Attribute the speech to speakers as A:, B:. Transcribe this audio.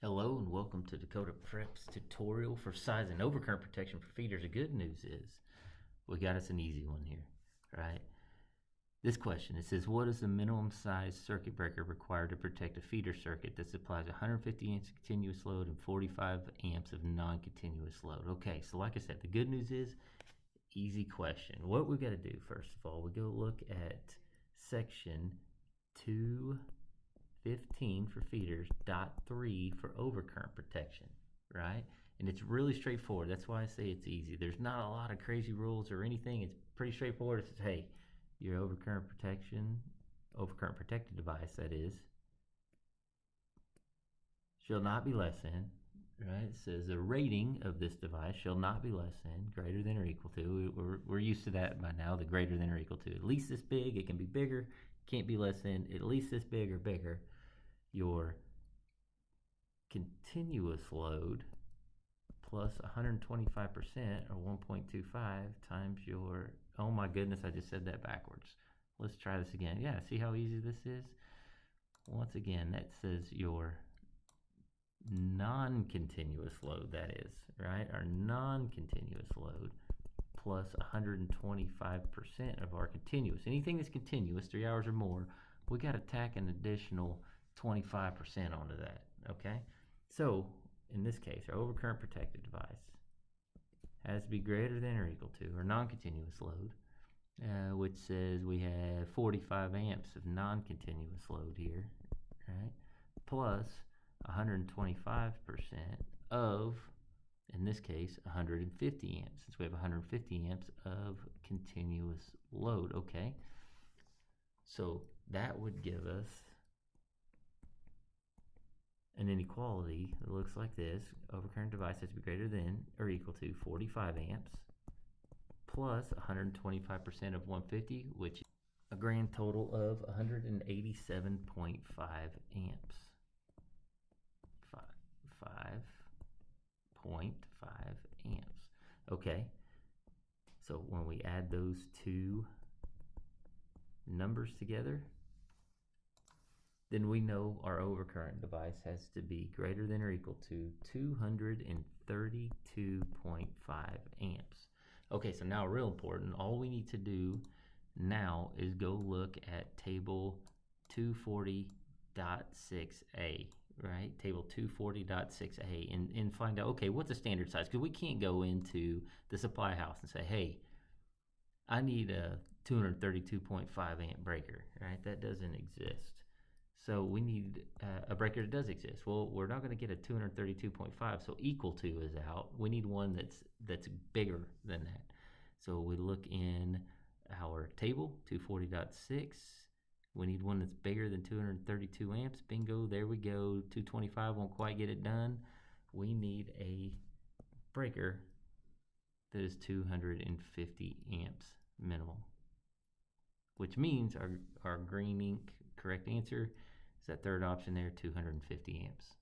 A: Hello and welcome to Dakota Prep's tutorial for size and overcurrent protection for feeders. The good news is we got us an easy one here, right? This question, it says, what is the minimum size circuit breaker required to protect a feeder circuit that supplies 150 amps of continuous load and 45 amps of non-continuous load? Okay, so like I said, the good news is easy question. What we got to do, first of all, we go look at section 215 for feeders, .3 for overcurrent protection, right? And it's really straightforward. That's why I say it's easy. There's not a lot of crazy rules or anything. It's pretty straightforward. It says, hey, your overcurrent protected device, that is, shall not be less than, right? It says the rating of this device shall not be less than, greater than or equal to. We're used to that by now, the greater than or equal to. At least this big, it can be bigger, can't be less than, at least this big or bigger. Your continuous load plus 125% or 1.25 times your, oh my goodness, I just said that backwards. Let's try this again. Yeah, see how easy this is? Once again, that says your non-continuous load, that is, right? Our non-continuous load plus 125% of our continuous. Anything that's continuous, 3 hours or more, we got to tack an additional 25% onto that, okay? So, in this case, our overcurrent protected device has to be greater than or equal to our non-continuous load, which says we have 45 amps of non-continuous load here, right? Plus 125% of, in this case, 150 amps, since we have 150 amps of continuous load, okay? So that would give us an inequality that looks like this. Overcurrent device has to be greater than or equal to 45 amps plus 125% of 150, which is a grand total of 187.5 amps. 5.5 amps. Okay, so when we add those two numbers together, then we know our overcurrent device has to be greater than or equal to 232.5 amps. Okay, so now real important, all we need to do now is go look at table 240.6a, right? Table 240.6a and find out, okay, what's the standard size? Because we can't go into the supply house and say, hey, I need a 232.5 amp breaker, right? That doesn't exist. So we need a breaker that does exist. Well, we're not going to get a 232.5, so equal to is out. We need one that's bigger than that. So we look in our table, 240.6. We need one that's bigger than 232 amps. Bingo, there we go. 225 won't quite get it done. We need a breaker that is 250 amps minimal, which means our green ink correct answer is that third option there, 250 amps.